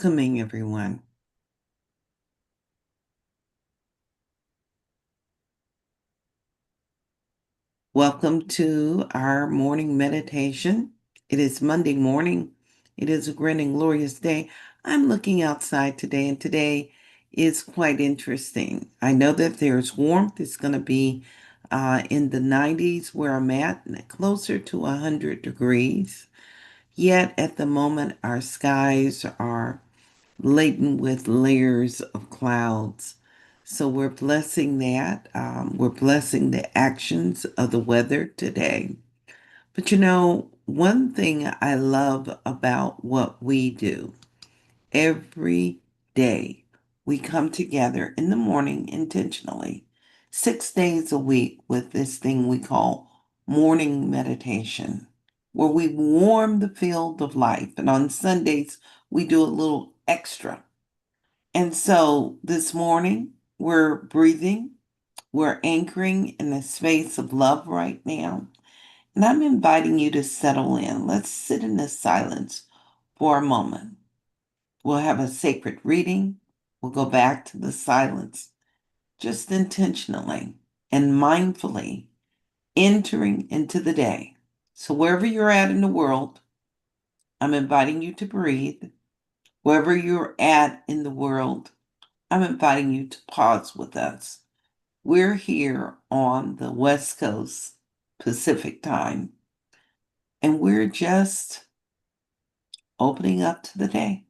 Welcoming everyone. Welcome to our morning meditation. It is Monday morning. It is a great and glorious day. I'm looking outside today, and today is quite interesting. I know that there's warmth. It's going to be in the 90s where I'm at, closer to 100 degrees. Yet at the moment, our skies are laden with layers of clouds. So we're blessing that. We're blessing the actions of the weather today. But one thing I love about what we do every day, we come together in the morning intentionally, 6 days a week with this thing we call morning meditation, where we warm the field of life. And on Sundays, we do a little extra. And so this morning, we're breathing, we're anchoring in a space of love right now. And I'm inviting you to settle in. Let's sit in the silence for a moment. We'll have a sacred reading. We'll go back to the silence, just intentionally and mindfully entering into the day. So, wherever you're at in the world, I'm inviting you to breathe. Wherever you're at in the world, I'm inviting you to pause with us. We're here on the West Coast Pacific time, and we're just opening up to the day.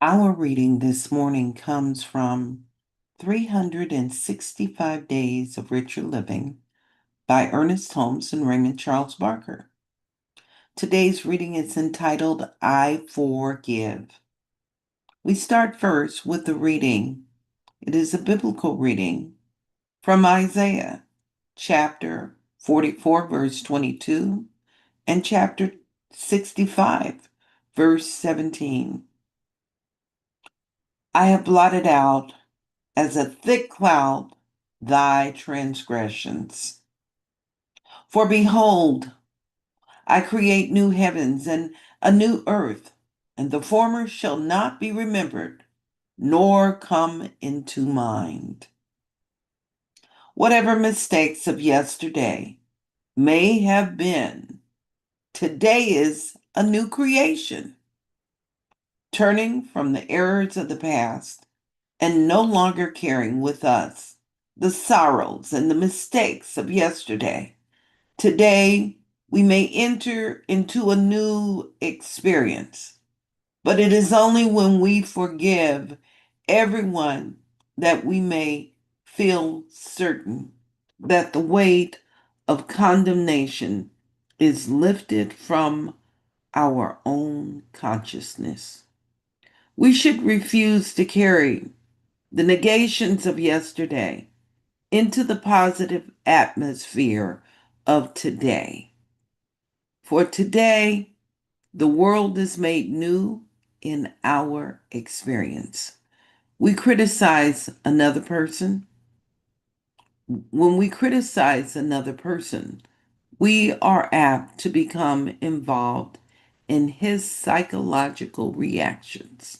Our reading this morning comes from 365 Days of Richer Living by Ernest Holmes and Raymond Charles Barker. Today's reading is entitled I Forgive. We start first with the reading. It is a biblical reading from Isaiah chapter 44, verse 22, and chapter 65, verse 17. I have blotted out as a thick cloud thy transgressions. For behold, I create new heavens and a new earth, and the former shall not be remembered, nor come into mind. Whatever mistakes of yesterday may have been, today is a new creation, turning from the errors of the past and no longer carrying with us the sorrows and the mistakes of yesterday. Today, we may enter into a new experience, but it is only when we forgive everyone that we may feel certain that the weight of condemnation is lifted from our own consciousness. We should refuse to carry the negations of yesterday into the positive atmosphere of today. For today, the world is made new in our experience. We criticize another person. When we criticize another person, we are apt to become involved in his psychological reactions.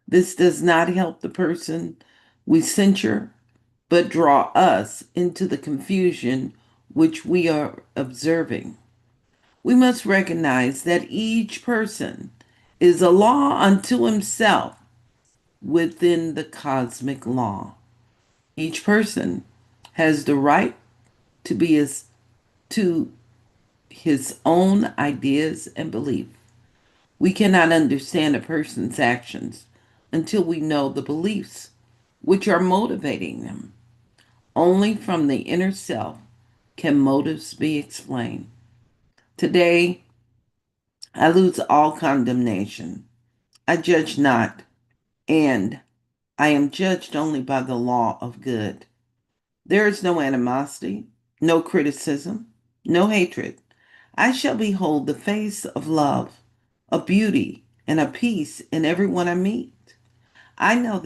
This does not help the person we censure, but draw us into the confusion which we are observing. We must recognize that each person is a law unto himself within the cosmic law. Each person has the right to be to his own ideas and beliefs. We cannot understand a person's actions until we know the beliefs which are motivating them. Only from the inner self can motives be explained. Today, I lose all condemnation. I judge not, and I am judged only by the law of good. There is no animosity, no criticism, no hatred. I shall behold the face of love, of beauty, and of peace in everyone I meet. I know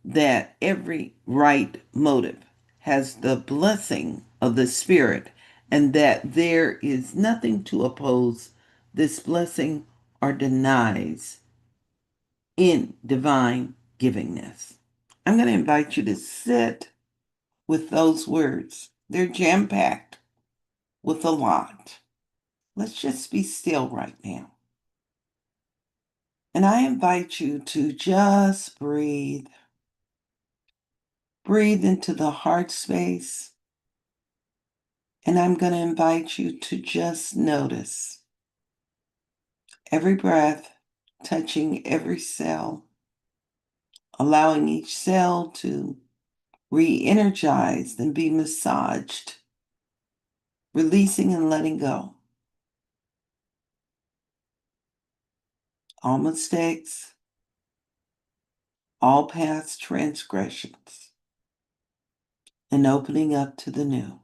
that every right motive has the blessing of the Spirit, and that there is nothing to oppose this blessing or denies in divine givingness. I'm going to invite you to sit with those words. They're jam packed with a lot. Let's just be still right now. And I invite you to just breathe. Breathe into the heart space. And I'm going to invite you to just notice every breath touching every cell, allowing each cell to re energize and be massaged, releasing and letting go. All mistakes, all past transgressions, and opening up to the new.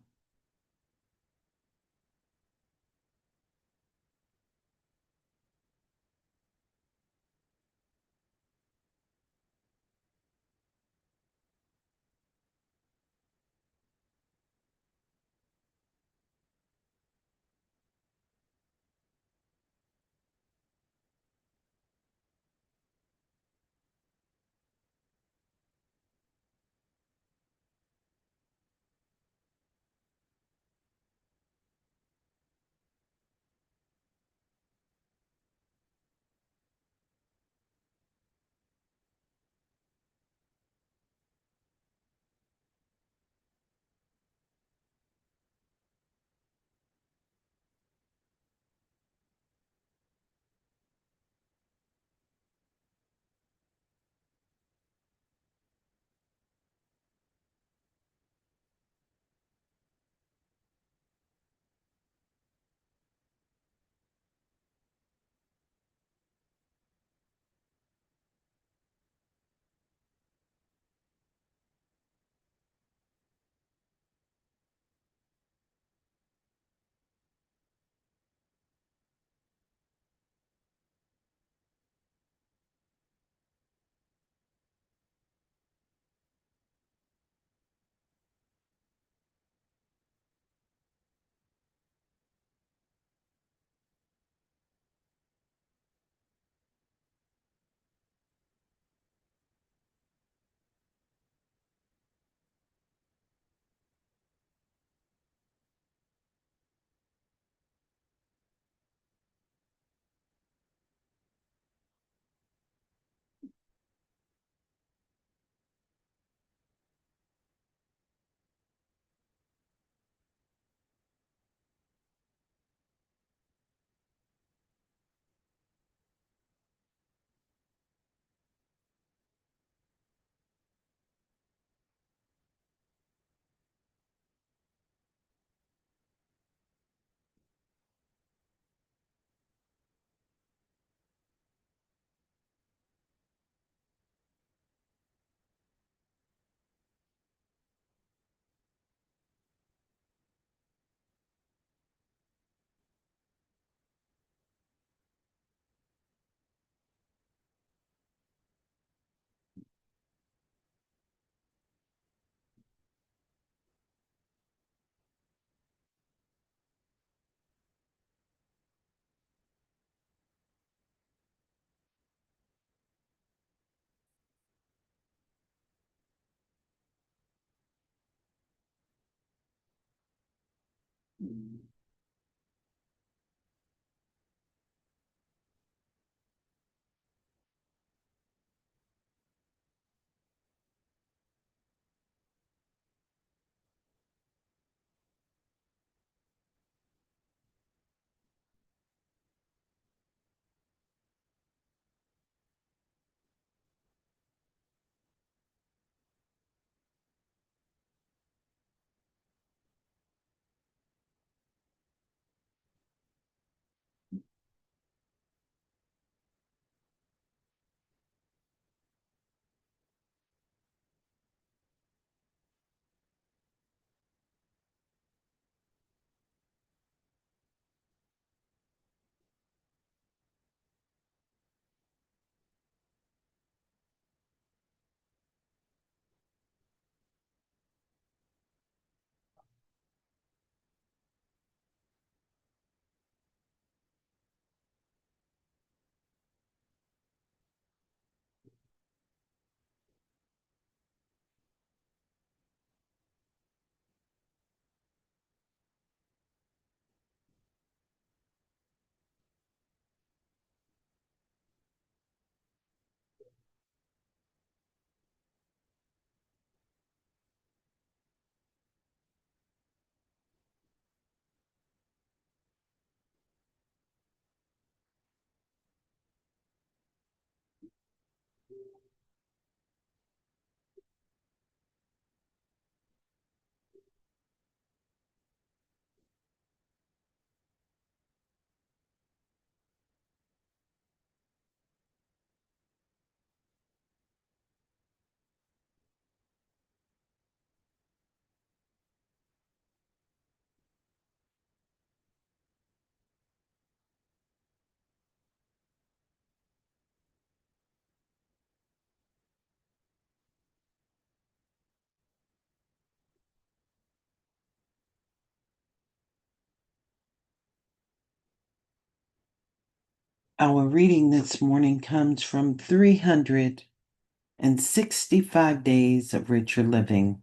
Our reading this morning comes from 365 Days of Richer Living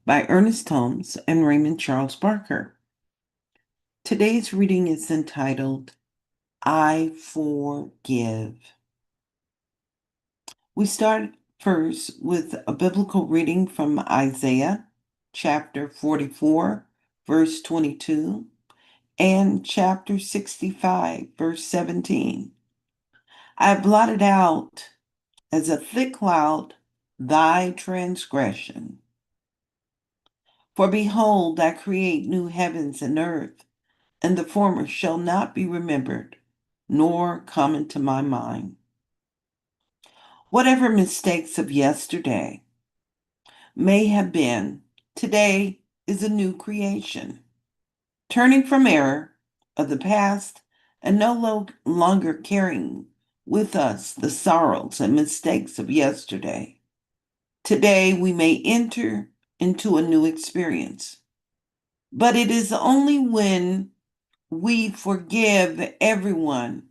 by Ernest Holmes and Raymond Charles Barker. Today's reading is entitled, I Forgive. We start first with a biblical reading from Isaiah chapter 44, verse 22, and chapter 65, verse 17. I blotted out as a thick cloud thy transgression. For behold, I create new heavens and earth, and the former shall not be remembered, nor come into my mind. Whatever mistakes of yesterday may have been, today is a new creation. Turning from error of the past and no longer carrying with us the sorrows and mistakes of yesterday. Today we may enter into a new experience, but it is only when we forgive everyone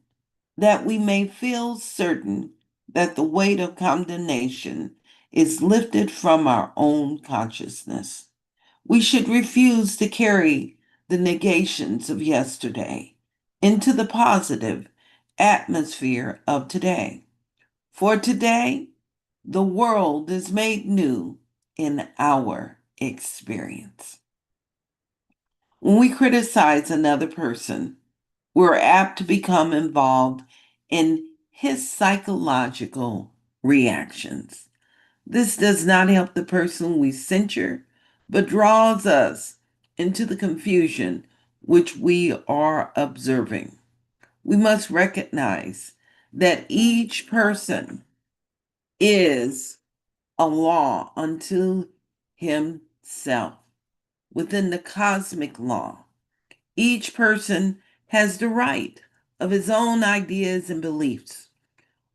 that we may feel certain that the weight of condemnation is lifted from our own consciousness. We should refuse to carry the negations of yesterday into the positive atmosphere of today. For today, the world is made new in our experience. When we criticize another person, we're apt to become involved in his psychological reactions. This does not help the person we censure, but draws us into the confusion which we are observing. We must recognize that each person is a law unto himself. Within the cosmic law, each person has the right of his own ideas and beliefs.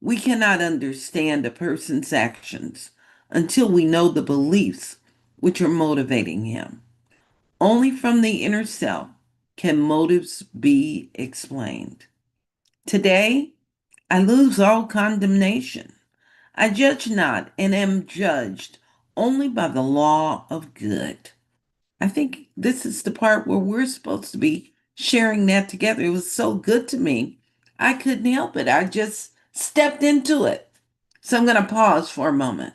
We cannot understand a person's actions until we know the beliefs which are motivating him. Only from the inner self can motives be explained. Today, I lose all condemnation. I judge not and am judged only by the law of good. I think this is the part where we're supposed to be sharing that together. It was so good to me. I couldn't help it. I just stepped into it. So I'm going to pause for a moment.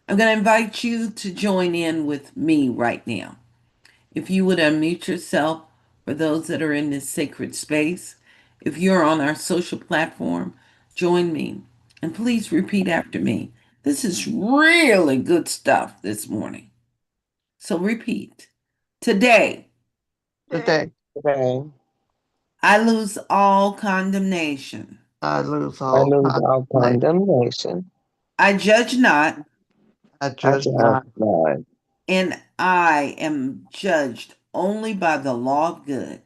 I'm going to invite you to join in with me right now. If you would unmute yourself for those that are in this sacred space, if you're on our social platform, join me. And please repeat after me. This is really good stuff this morning. So repeat. Today, Today, Today, I lose all condemnation. I lose I all lose all condemnation. condemnation. I judge not, I I judge judge not, not. and I am judged only by the law of good.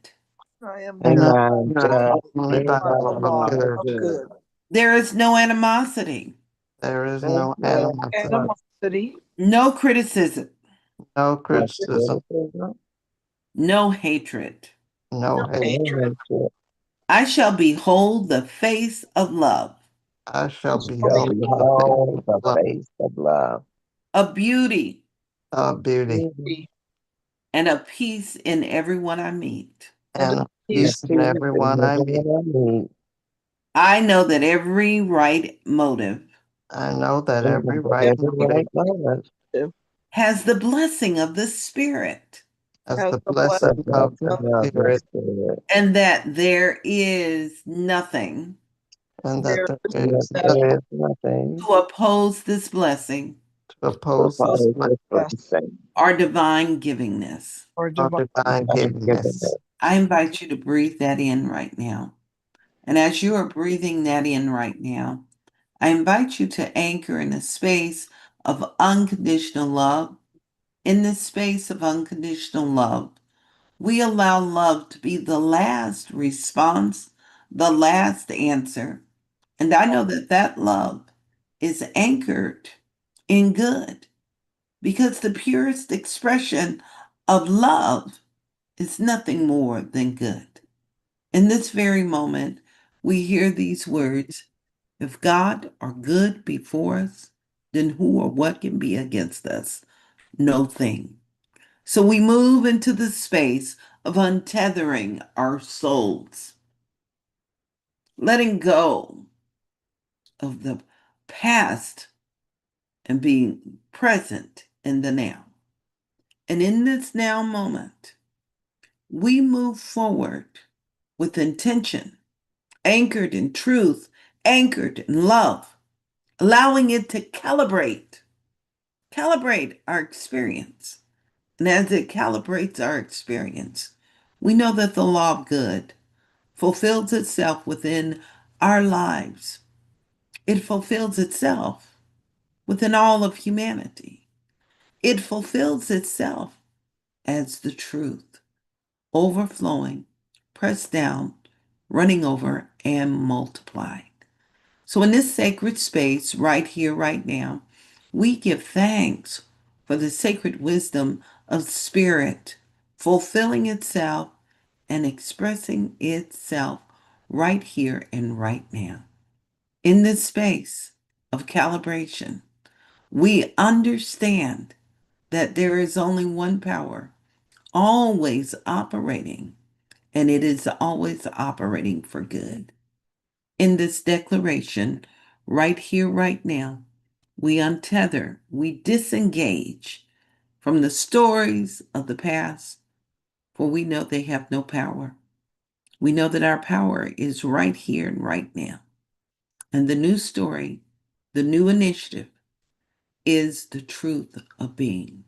I am and And I judged I'm judge judged only only by by the by the law the of law law of good. of good. good. There is no animosity, There is There's no no animosity, Animosity, no criticism, no no criticism, criticism, no hatred. no no hate. no hatred. hatred. I shall behold the face of love, I I shall Shall shall behold the face behold of the love, face of love. of beauty, of beauty, Mhm. be and of peace in everyone I meet. and and of And a peace peace in peace in everyone I meet. everyone I meet. I know that every right motive I know that And every that right every motive right moment, has the blessing of the Spirit, has has the the the blessing blessing of the blessing of of the Spirit, Spirit. and that there is nothing and that there there is And that is nothing there nothing is nothing to oppose this blessing to to oppose this oppose this blessed blessing. or divine givingness. or or divine. divine I'm giving givingness. it. I invite you to breathe that in right now. And as you are breathing that in right now, I invite you to anchor in a space of unconditional love. In this space of unconditional love, we allow love to be the last response, the last answer. And I know that that love is anchored in good because the purest expression of love is nothing more than good. In this very moment, we hear these words: if God are good before us, then who or what can be against us? No thing. So we move into the space of untethering our souls, letting go of the past and being present in the now. And in this now moment, we move forward with intention, anchored in truth, anchored in love, allowing it to calibrate our experience. And as it calibrates our experience, we know that the law of good fulfills itself within our lives. It fulfills itself within all of humanity. It fulfills itself as the truth, overflowing, pressed down, running over, and multiplied. So, in this sacred space, right here, right now, we give thanks for the sacred wisdom of spirit fulfilling itself and expressing itself right here and right now. In this space of calibration, we understand that there is only one power always operating, and it is always operating for good. In this declaration, right here, right now, we untether, we disengage from the stories of the past, for we know they have no power. We know that our power is right here and right now. And the new story, the new initiative, is the truth of being.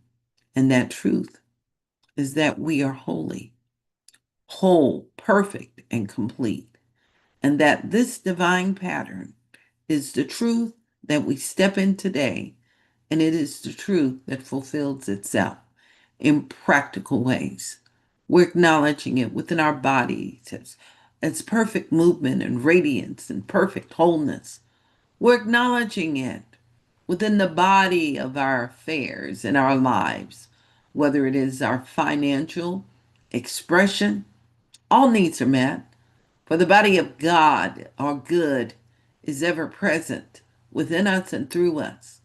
And that truth is that we are holy, whole, perfect, and complete. And that this divine pattern is the truth that we step in today, and it is the truth that fulfills itself in practical ways. We're acknowledging it within our bodies as perfect movement and radiance and perfect wholeness. We're acknowledging it within the body of our affairs in our lives, whether it is our financial expression, all needs are met. For the body of God, our good, is ever present within us and through us.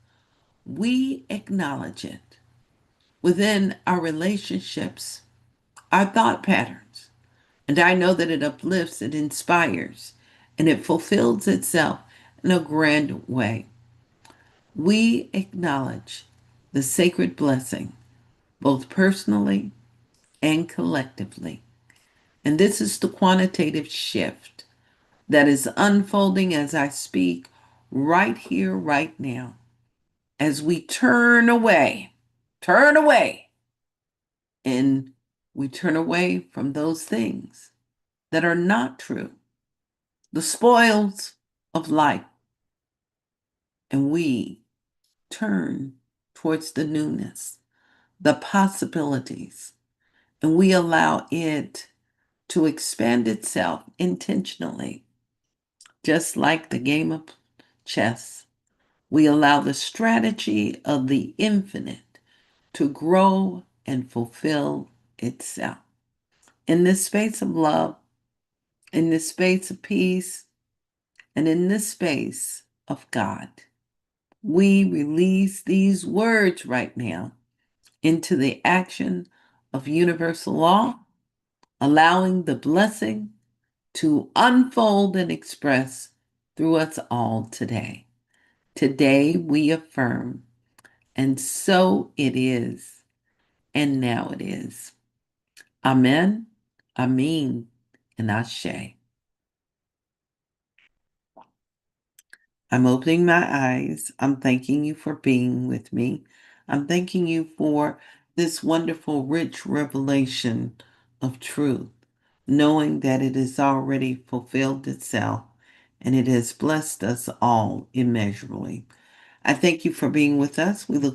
We acknowledge it. within our relationships, our thought patterns. And I know that it uplifts, it inspires, and it fulfills itself in a grand way. We acknowledge the sacred blessing, both personally and collectively. And this is the quantitative shift that is unfolding as I speak right here, right now, as we turn away, and we turn away from those things that are not true, the spoils of life, and we turn towards the newness, the possibilities, and we allow it to expand itself intentionally, just like the game of chess. We allow the strategy of the infinite to grow and fulfill itself. In this space of love, in this space of peace, and in this space of God, we release these words right now into the action of universal law, allowing the blessing to unfold and express through us all today. Today we affirm, and so it is, and now it is. Amen, Amen, and Ashe. I'm opening my eyes. I'm thanking you for being with me. I'm thanking you for this wonderful, rich revelation of truth, knowing that it has already fulfilled itself and it has blessed us all immeasurably. I thank you for being with us. We look